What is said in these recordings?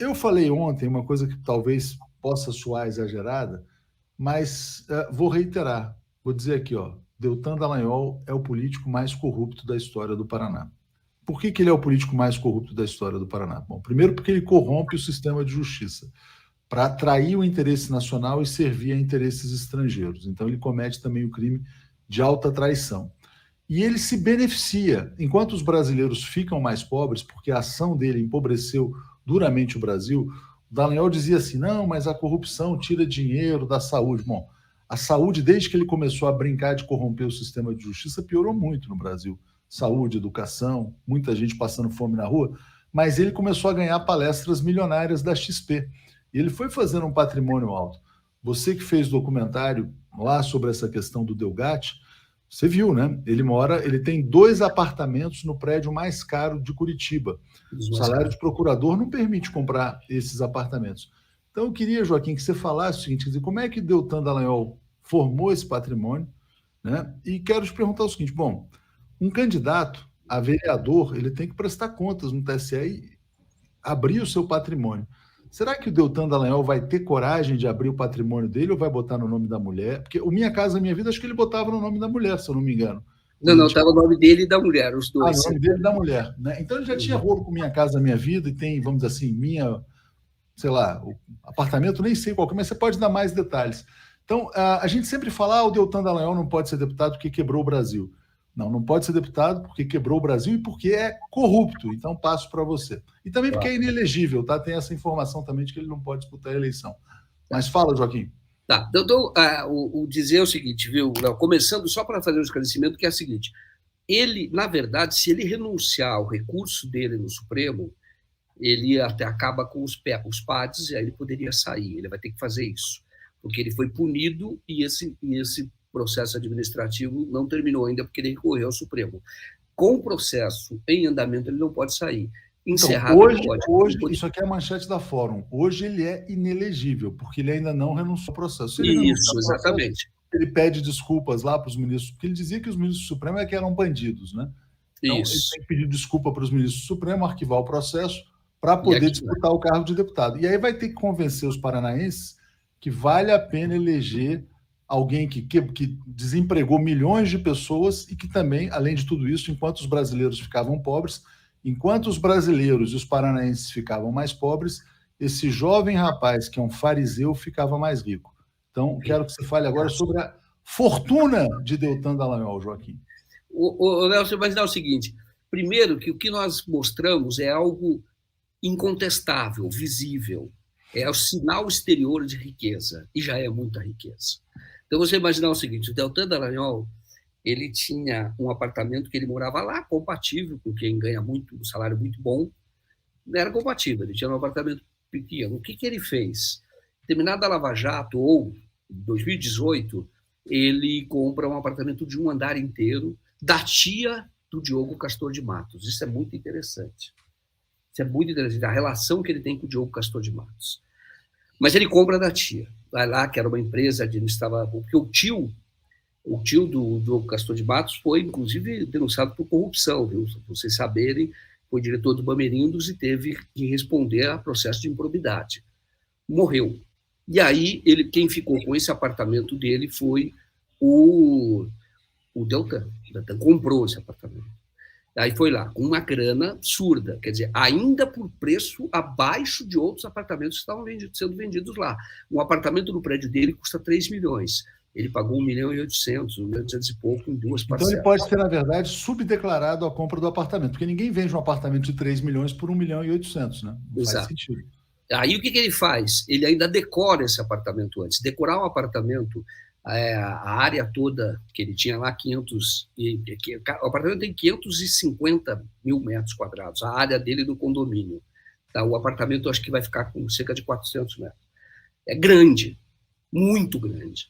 Eu falei ontem uma coisa que talvez possa soar exagerada, mas vou reiterar. Vou dizer aqui, ó, Deltan Dallagnol é o político mais corrupto da história do Paraná. Por que ele é o político mais corrupto da história do Paraná? Bom, primeiro porque ele corrompe o sistema de justiça para atrair o interesse nacional e servir a interesses estrangeiros. Então ele comete também o crime de alta traição. E ele se beneficia, enquanto os brasileiros ficam mais pobres, porque a ação dele empobreceu duramente o Brasil. O Dallagnol dizia assim: não, mas a corrupção tira dinheiro da saúde. Bom, a saúde, desde que ele começou a brincar de corromper o sistema de justiça, piorou muito no Brasil. Saúde, educação, muita gente passando fome na rua, mas ele começou a ganhar palestras milionárias da XP. E ele foi fazendo um patrimônio alto. Você que fez documentário lá sobre essa questão do Delgatti, você viu, né? Ele tem 2 apartamentos no prédio mais caro de Curitiba. O salário de procurador não permite comprar esses apartamentos. Então, eu queria, Joaquim, que você falasse o seguinte: como é que Deltan Dallagnol formou esse patrimônio, né? E quero te perguntar o seguinte: bom, um candidato a vereador, ele tem que prestar contas no TSE e abrir o seu patrimônio. Será que o Deltan Dallagnol vai ter coragem de abrir o patrimônio dele ou vai botar no nome da mulher? Porque o Minha Casa Minha Vida, acho que ele botava no nome da mulher, se eu não me engano. Não, estava o nome dele e da mulher, os dois. O nome dele e da mulher, né? Então ele já tinha rolo com Minha Casa Minha Vida e tem, vamos dizer assim, sei lá, o apartamento, nem sei qual, mas você pode dar mais detalhes. Então, a gente sempre fala, o Deltan Dallagnol não pode ser deputado porque quebrou o Brasil. Não pode ser deputado porque quebrou o Brasil e porque é corrupto. Então, passo para você. E também porque é inelegível, tá? Tem essa informação também de que ele não pode disputar a eleição. Mas fala, Joaquim. Tá, então, o dizer o seguinte, viu, Léo? Começando só para fazer um esclarecimento, que é o seguinte: ele, na verdade, se ele renunciar ao recurso dele no Supremo, ele até acaba com os PADs, e aí ele poderia sair, ele vai ter que fazer isso, porque ele foi punido e esse processo administrativo não terminou ainda, porque ele recorreu ao Supremo. Com o processo em andamento, ele não pode sair. Encerrado, então, hoje, isso aqui é a manchete da Fórum. Hoje ele é inelegível, porque ele ainda não renunciou ao processo. Se ele isso, exatamente. Ele pede desculpas lá para os ministros, porque ele dizia que os ministros do Supremo que eram bandidos, né? Então, ele tem que pedir desculpa para os ministros do Supremo, arquivar o processo, para poder disputar o cargo de deputado. E aí vai ter que convencer os paranaenses que vale a pena eleger alguém que desempregou milhões de pessoas e que também, além de tudo isso, enquanto os brasileiros ficavam pobres, enquanto os brasileiros e os paranaenses ficavam mais pobres, esse jovem rapaz, que é um fariseu, ficava mais rico. Então, quero que você fale agora sobre a fortuna de Deltan Dallagnol, Joaquim. Léo, você vai dizer o seguinte: primeiro, que o que nós mostramos é algo incontestável, visível. É o sinal exterior de riqueza, e já é muita riqueza. Então, você imaginar o seguinte: o Deltan Dallagnol, ele tinha um apartamento que ele morava lá, compatível com quem ganha muito, um salário muito bom, era compatível, ele tinha um apartamento pequeno. O que ele fez? Terminada a Lava Jato, ou em 2018, ele compra um apartamento de um andar inteiro da tia do Diogo Castor de Matos. Isso é muito interessante. Isso é muito interessante, a relação que ele tem com o Diogo Castor de Matos. Mas ele compra da tia. Vai lá, que era uma empresa, administrava... Porque o tio do Diogo Castor de Matos foi, inclusive, denunciado por corrupção, viu? Pra vocês saberem, foi diretor do Bamerindos e teve que responder a processo de improbidade. Morreu. E aí, quem ficou com esse apartamento dele foi o Deltan. O Deltan comprou esse apartamento. Aí foi lá, com uma grana absurda, quer dizer, ainda por preço abaixo de outros apartamentos que estavam sendo vendidos lá. Um apartamento no prédio dele custa 3 milhões. Ele pagou 1 milhão e 800, 1 milhão e 800 e pouco em 2 parcelas. Então ele pode ter, na verdade, subdeclarado a compra do apartamento, porque ninguém vende um apartamento de 3 milhões por 1 milhão e 800, né? Não faz sentido. Aí o que ele faz? Ele ainda decora esse apartamento antes. Decorar um apartamento, a área toda que ele tinha lá, o apartamento tem 550 mil metros quadrados, a área dele do condomínio. Tá? O apartamento acho que vai ficar com cerca de 400 metros. É grande, muito grande.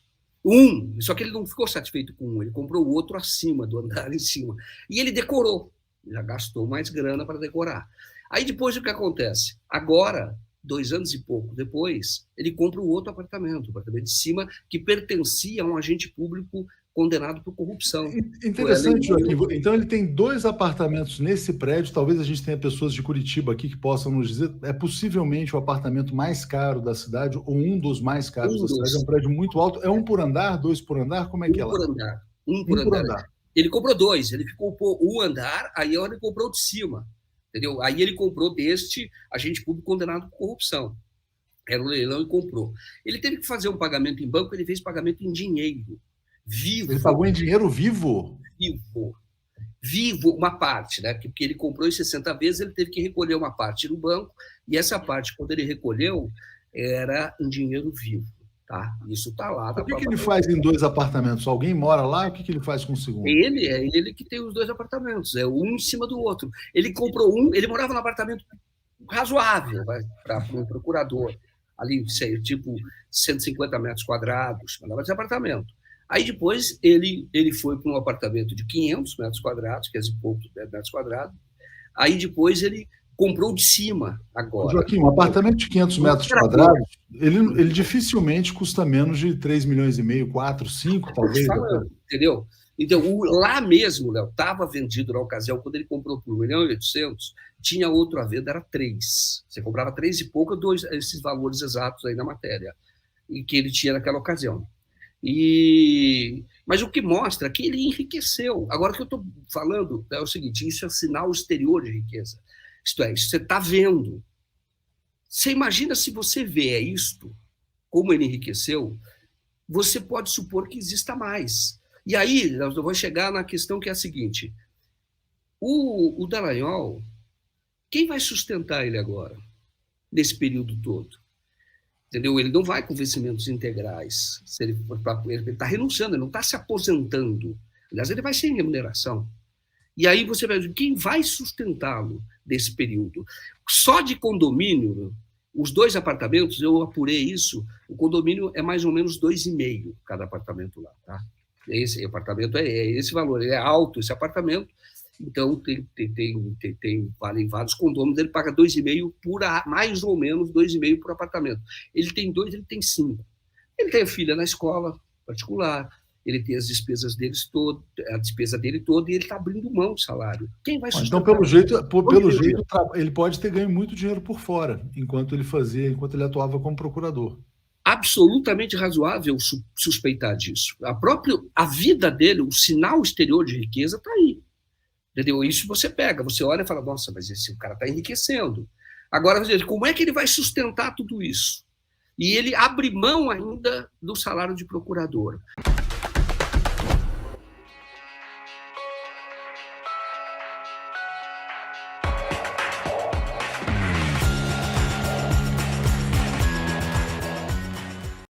Só que ele não ficou satisfeito com um, ele comprou o outro acima, do andar em cima. E ele decorou, já gastou mais grana para decorar. Aí depois o que acontece? Agora, 2 anos e pouco depois, ele compra o outro apartamento, o apartamento de cima, que pertencia a um agente público condenado por corrupção. Interessante, Joaquim. Então, ele tem 2 apartamentos nesse prédio. Talvez a gente tenha pessoas de Curitiba aqui que possam nos dizer. É possivelmente o apartamento mais caro da cidade, ou um dos mais caros da cidade. É um prédio muito alto. É 1 por andar, 2 por andar? Como é que é lá? 1 por andar. 1 por andar. Ele comprou 2. Ele ficou um andar, aí ele comprou de cima. Entendeu? Aí ele comprou deste agente público condenado por corrupção. Era um leilão e comprou. Ele teve que fazer um pagamento em banco, ele fez pagamento em dinheiro. Vivo. Ele pagou em dinheiro vivo? Vivo, uma parte, né? Porque ele comprou em 60 vezes, ele teve que recolher uma parte no banco, e essa parte, quando ele recolheu, era em dinheiro vivo. Tá? Isso está lá. O que ele faz em 2 apartamentos? Alguém mora lá? O que ele faz com o segundo? É ele que tem os 2 apartamentos, é um em cima do outro. Ele comprou um, ele morava num apartamento razoável para um procurador, ali, sei, tipo 150 metros quadrados, mandava esse apartamento. Aí depois ele foi para um apartamento de 500 metros quadrados, 500 e poucos metros quadrados. Aí depois ele comprou de cima agora. Joaquim, um apartamento de 500 metros quadrados, ele dificilmente custa menos de 3 milhões e meio, 4, 5, talvez. Falando, entendeu? Então, lá mesmo, Léo, estava vendido na ocasião, quando ele comprou por 1,8 milhão, tinha outro à venda, era 3. Você comprava 3 e pouco, esses valores exatos aí na matéria, e que ele tinha naquela ocasião. Mas o que mostra é que ele enriqueceu. Agora, o que eu estou falando é o seguinte: isso é sinal exterior de riqueza. Isto é, isso você está vendo. Você imagina se você vê isto, como ele enriqueceu, você pode supor que exista mais. E aí, nós vamos chegar na questão que é a seguinte: o Dallagnol, quem vai sustentar ele agora, nesse período todo? Entendeu? Ele não vai com vencimentos integrais. Ele está renunciando, ele não está se aposentando. Aliás, ele vai sem remuneração. E aí você vai ver quem vai sustentá-lo nesse período. Só de condomínio, os 2 apartamentos, eu apurei isso, o condomínio é mais ou menos 2,5 cada apartamento lá. Tá? Esse apartamento é esse valor, ele é alto esse apartamento, então vale em vários condôminos, ele paga 2,5 por mais ou menos 2,5 por apartamento. Ele tem 2, ele tem 5. Ele tem a filha na escola particular, ele tem as despesas a despesa dele toda, e ele está abrindo mão do salário. Quem vai sustentar? Então, pelo jeito, ele pode ter ganho muito dinheiro por fora, enquanto ele atuava como procurador. Absolutamente razoável suspeitar disso. A vida dele, o sinal exterior de riqueza está aí. Entendeu? Isso você pega, você olha e fala, nossa, mas esse cara está enriquecendo. Agora, como é que ele vai sustentar tudo isso? E ele abre mão ainda do salário de procurador.